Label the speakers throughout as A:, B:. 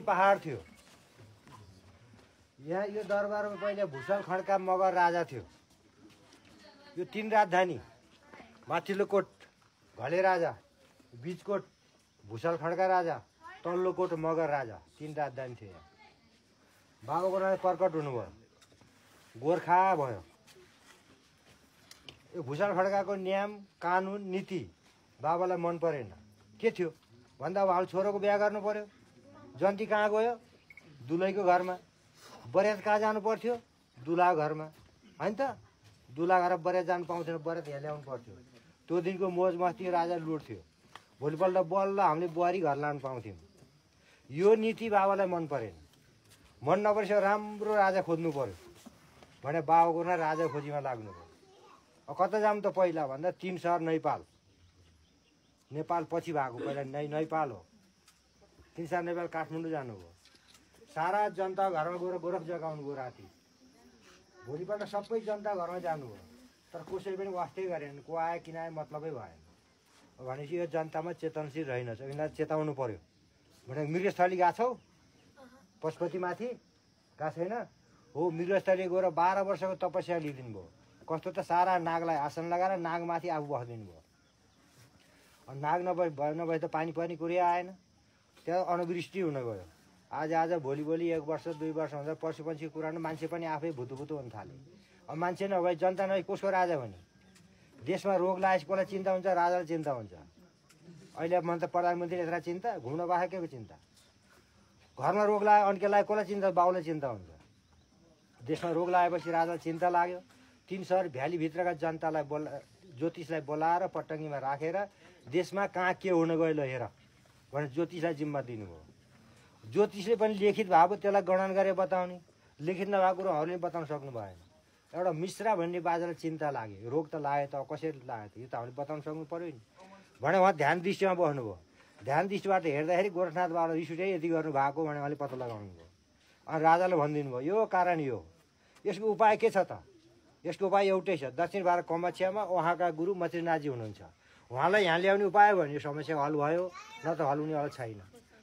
A: पहाड थियो। यहाँ यो दरबारमा पहिले भुषल खड्का मगर राजा थियो। यो 3 राजधानी, माथिल्लो कोट घले राजा, बीचकोट भुषल खड्का राजा, तल्लो कोट मगर राजा, 3 राजधानी थियो। बाबा गोराले कर्कट हुनुभयो, गोर्खा भयो। यो भुषल खड्काको नियम कानुन नीति बाबालाई मन परेन। के थियो भन्दा अब छोरोको बिहा गर्नु पर्यो। जन्ती कहाँ गयो? दुलैको घरमा। बरेत कहाँ जानु पर्थ्यो? दुला घरमा, होइन त? दुला घर बरेत जानु पाउँथेन, बरेत यहाँ ल्याउनु पर्थ्यो। त्यो दिनको मोज मस्ती राजा लुट्थ्यो। भोलिपल्ट बल्ल हामीले बुहारी घर लानु पाउँथ्यौँ। यो नीति बाबालाई मन परेन। मन नपरेपछि राम्रो राजा खोज्नु पर्यो भने बाबाको न राजा खोजीमा लाग्नु पर्यो। अब कता जाऊँ त पहिला भन्दा 3 सहर नेपाल। नेपाल पछि भएको पहिला नेपाल हो। 3 सहर नेपाल काठमाडौँ जानुभयो। सारा जनता घरमा गएर गोरख जगाउनु गयो राति। भोलिपल्ट सबै जनता घरमा जानुभयो, तर कसै पनि वास्तै गरेन। को आयो किन आयो मतलबै भएन। भनेपछि यो जनतामा चेतनशील रहेनछ, यिनीलाई चेताउनु पर्यो भने मृगस्थली गएको छौ? पशुपतिमाथि गएको छैन हो? मृगस्थली गएर 12 वर्षको तपस्या लिइदिनु भयो। कस्तो त सारा नागलाई आसन लगाएर नागमाथि आफू बस्दिनु भयो। नाग नभए त पानी पनि कुरै आएन। त्यहाँ अनावृष्टि हुन गयो। आज भोलि 1 वर्ष 2 वर्ष हुँदा पशुपन्छीको कुरा मान्छे पनि आफै भुतुभुतु हुन थाले। अब मान्छे नभए जनता नभए कसको राजा भने? देशमा रोग लागेपछि कसलाई चिन्ता हुन्छ? राजालाई चिन्ता हुन्छ। अहिले मन त प्रधानमन्त्री यत्र चिन्ता, घुम्न बाहेकको चिन्ता। घरमा रोग लाग्यो अन्के लाग्यो कसलाई चिन्ता? बाउलाई चिन्ता हुन्छ। देशमा रोग लागेपछि राजालाई चिन्ता लाग्यो। 3 सहर भ्यालीभित्रका जनतालाई ज्योतिषलाई बोलाएर पट्टङ्गीमा राखेर देशमा कहाँ के हुन गयो ल हेर भनेर ज्योतिषलाई जिम्मा दिनुभयो। ज्योतिषले पनि लिखित भएको त्यसलाई गणना गरेर बताउने, लिखित नभएको कुरोहरूले बताउन सक्नु भएन। एउटा मिश्रा भन्ने बाजालाई चिन्ता लाग्यो। रोग त लाग्यो त कसरी लाग्यो त यो त हामीले बताउन सक्नु पर्यो नि भने उहाँ ध्यान दृष्टिमा बस्नुभयो। ध्यान दृष्टिबाट हेर्दाखेरि गोरखनाथ बाबा रिसुटै यति गर्नु भएको भने उहाँले पत्ता लगाउनु भयो। अनि राजाले भनिदिनु भयो यो कारण यो, यसको उपाय के छ त? यसको उपाय एउटै छ। दक्षिण भारत कामाख्यामा उहाँका गुरु मत्स्यनाथजी हुनुहुन्छ। उहाँलाई यहाँ ल्याउने उपाय भने यो समस्या हल भयो, न त हल हुनेवाला छैन।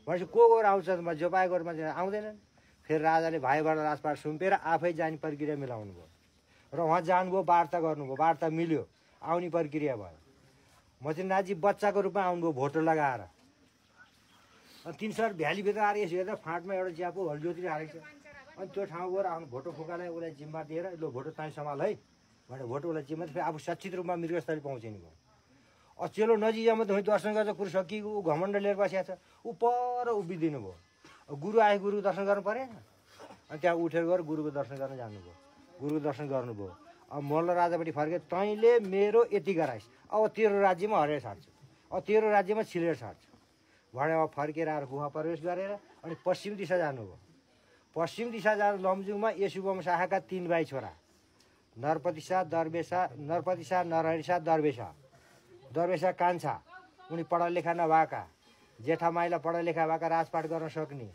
A: भनेपछि को गएर आउँछ जोपाय गरेर मान्छे आउँदैनन्। फेरि राजाले भाइबाट राजपाट सुम्पेर आफै जाने प्रक्रिया मिलाउनु भयो र उहाँ जानुभयो, वार्ता गर्नुभयो। वार्ता मिल्यो, आउने प्रक्रिया भयो। मत्स्यनाथजी बच्चाको रूपमा आउनुभयो भोटो लगाएर। अनि 3 सहर भ्यालीभित्र आएर यसो हेर्दा फाँटमा एउटा ज्यापो हलज्योति हालेको छ। अनि त्यो ठाउँ गएर आउनु भोटो फुकालाई उसलाई जिम्मा दिएर ल भोटो ताई सम्हाल है भनेर भोटो उसलाई जिम्मा फेरि आफू सच्चित रूपमा मृगस्थली पहुँचिनु भयो। चेलो नजिकमा त दर्शन गर्दा कुरो सकिएको ऊ घमण्ड लिएर बसेको छ। ऊ पर उभिदिनु भयो। गुरु आए गुरुको दर्शन गर्नु परेन? अनि त्यहाँ उठेर गएर गुरुको दर्शन गर्न जानुभयो। गुरुको दर्शन गर्नुभयो। अब मल्ल राजापट्टि फर्के तैँले मेरो यति गराइस्, अब तेरो राज्यमा हरेर छाड्छु, अब तेरो राज्यमा छिलेर छाड्छु भने अब फर्केर आएर गुफा प्रवेश गरेर अनि पश्चिम दिशा जानुभयो। पश्चिम दिशा जाँदा लमजुङमा यसुबम शाखाका 3 भाइ छोरा नरपतिसा, नरपतिसा, नरहरिसा, दरवेशा कान्छा, उनी पढा लेखा नभएका, जेठा माइला पढा लेखा भएका, राजपाट गर्न सक्ने।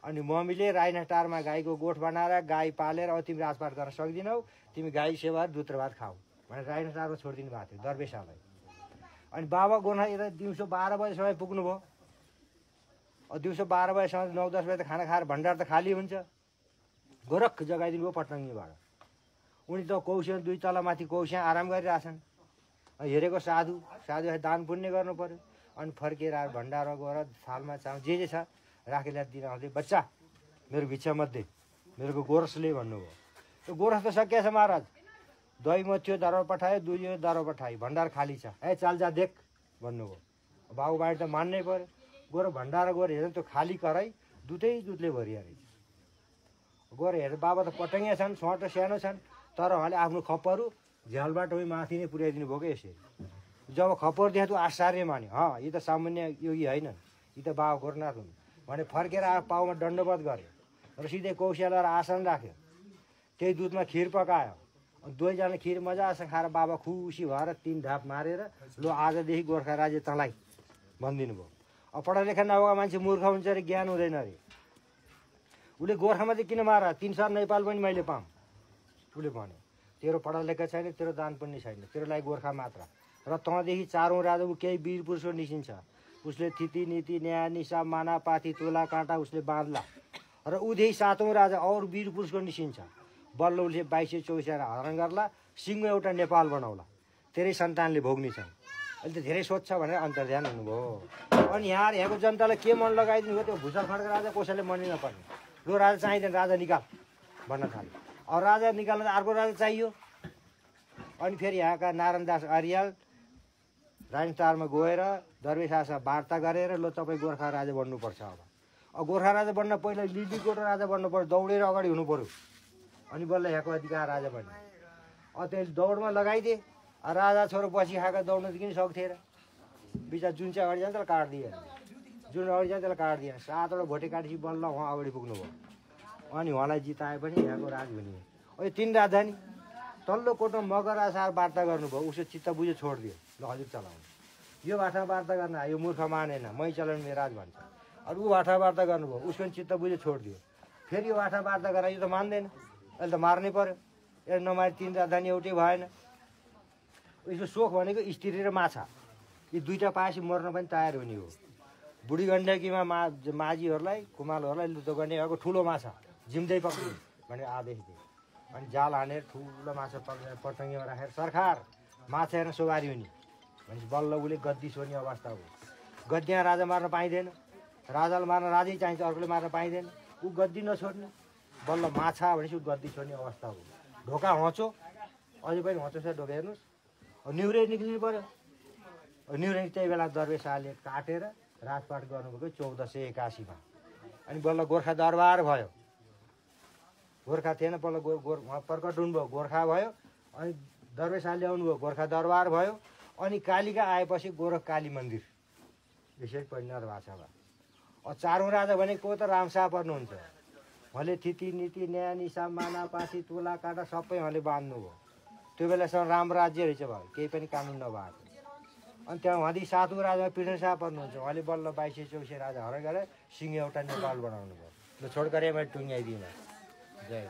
A: अनि मम्मीले राइनाटारमा गाईको गोठ बनाएर गाई पालेर अब तिमी राजपाट गर्न सक्दिनौ, तिमी गाई सेवा दुध र भात खाऊ भनेर राइनाटारमा छोडिदिनु भएको थियो दरवेशालाई। अनि बाबा गोर्खा यता दिउँसो 12 बजेसम्म पुग्नुभयो। अब दिउँसो 12 बजेसम्म 9-10 बजे त खाना खाएर भण्डार त खाली हुन्छ। गोरख जगाइदिनु भयो पटङ्गीबाट। उनी त कौशिया 2 तला माथि कौशिया आराम गरिरहेछन्। हेरेको साधु दान पुण्य गर्नु पर्यो। अनि फर्केर आएर भण्डारमा गएर थालमा चाउ जे छ राखेर दिन आउँदै बच्चा मेरो भिक्षा मध्ये मेरो गोरसले भन्नुभयो। त्यो गोरस त सकिएछ महाराज। दही मथ्यो दरबार पठायो, दुई दरबार पठायो, भण्डार खाली छ, चाल जा देख भन्नुभयो। बाबु बाहिर त मान्नै पर्यो। गएर भण्डार गएर हेर्दा त्यो खाली कराई दुधले भरिया रहेछ। गएर हेर्दा बाबा त पटङ्गिया छन्, छोटो सानो छन्, तर उहाँले आफ्नो खप्परहरू झ्यालबाट माथि नै पुर्याइदिनु भयो क्या यसरी। जब खप्पर देख्यो त आश्चर्य मान्यो, यी त सामान्य योगी होइनन्, यी त बाबा गोरखनाथ हुन् भने फर्केर आएर पाउमा दण्डवत गर्यो र सिधै कौशियालाई आसन राख्यो। त्यही दुधमा खिर पकायो। अनि 2 जना खिर मजासँग खाएर बाबा खुसी भएर 3 ढाप मारेर लो आजदेखि गोर्खा राज्य तँलाई भनिदिनु भयो। अब पढा लेखा नभएको मान्छे मूर्ख हुन्छ अरे, ज्ञान हुँदैन अरे। उसले गोर्खामा चाहिँ किन मार? 3 सहर नेपाल पनि मैले पाऊँ उसले भन्यो। तेरो पढा लेखा छैन, तेरो दान पुण्य छैन, तेरो लागि गोर्खा मात्र। र तँदेखि 4औँ राजा केही वीर पुरुषको निस्किन्छ। उसले तिथि नीति न्याय निशा माना पाथी तुला काँटा उसले बाँध्ला र उधै 7औं राजा और वीर पुरुषको निस्किन्छ बल्ल उसले 2224 हरण गर्ला सिंह एउटा नेपाल बनाउला तेरै सन्तानले भोग्ने छन् अहिले त धेरै सोध्छ भनेर अन्तर्ध्यान हुनुभयो अनि यहाँको जनतालाई के मन लगाइदिनु भयो त्यो भुषण खड्का राजा कसैले मनै नपर्ने लो राजा चाहिँदैन राजा निकाल भन्न थाल्यो अब राजा निकाल्न अर्को राजा चाहियो अनि फेरि यहाँका नारायणदास आर्याल राजस्थानमा गएर दरवेशासँग वार्ता गरेर लो तपाईँ गोर्खा राजा बन्नुपर्छ अब गोर्खा राजा बन्न पहिला लिलीकोट राजा बन्नु पर्यो दौडेर अगाडि हुनु पर्यो अनि बल्ल यहाँको अधिकार राजा बन्ने त्यसले दौडमा लगाइदिए राजा छोरो पछि खाएको दौड्न त किन सक्थेन बिचरा जुन चाहिँ अगाडि जान्छ त्यसलाई काटिदिएन जुन अगाडि जान्छ त्यसलाई काटिदिएन 7वटा भोटे काटेपछि बल्ल उहाँ अगाडि पुग्नुभयो अनि उहाँलाई जिताए पनि यहाँको राज हुने अब 3 राजधानी तल्लो कोटमा मगर आसार वार्ता गर्नुभयो उसो चित्त बुझ्यो छोडिदियो ल हजुर चलाउनु यो भाषामा वार्ता गर्न आयो मूर्ख मानेन मै चलाउनु मेरो राज भन्छ अरू ऊ भाषा वार्ता गर्नुभयो उसको चित्त बुझ्यो छोडिदियो फेरि यो भाषा वार्ता गरेर यो त मान्दैन अहिले त मार्नै पर्यो यसले नमारे 3 राजधानी एउटै भएन यसको सोख भनेको स्त्री र माछा यी दुईटा पाएपछि मर्न पनि तयार हुने हो बुढी गण्डकीमा माझीहरूलाई कुमालहरूलाई लुतो गर्ने ठुलो माछा जिम्दै पक्रिने भनेर आदेश दिए अनि जाल हानेर ठुलो माछा पटङ्गीमा राखेर सरकार माछा हेर्न सवारी हुने भनेपछि बल्ल उसले गद्दी छोड्ने अवस्था हो गद्दीमा राजा मार्न पाइँदैन राजालाई मार्न राजै चाहिन्छ अर्कोले मार्न पाइँदैन ऊ गद्दी नछोड्ने बल्ल माछा भनेपछि ऊ गद्दी छोड्ने अवस्था हो ढोका होचो अझै पनि होचो छ ढोका हेर्नुहोस् न्युरे निक्लिनु पर्यो न्युरे त्यही बेला दरवेशाले काटेर राजपाट गर्नुभएको 1481 अनि बल्ल गोर्खा दरबार भयो गोर्खा थिएन बल्ल प्रकट हुनुभयो गोर्खा भयो अनि दरवेशाले आउनुभयो गोर्खा दरबार भयो अनि कालिका आएपछि गोरख काली मन्दिर यसरी परिणत भएको छ अब 4औं राजा भनेको त रामशाह पर्नुहुन्छ उहाँले तिथि नीति न्याय निशा माना पासी तुला काँटा सबै उहाँले बाँध्नुभयो त्यो बेलासम्म राम राज्य रहेछ भयो केही पनि कानुन नभएको अनि त्यहाँ उहाँदेखि 7औं राजा पृथ्वी शाह पर्नुहुन्छ उहाँले बल्ल 2224 राजा हरण गरेर सिंह एउटा नेपाल बनाउनु भयो ल छोडकरे मैले टुङ्ग्याइदिएँ जय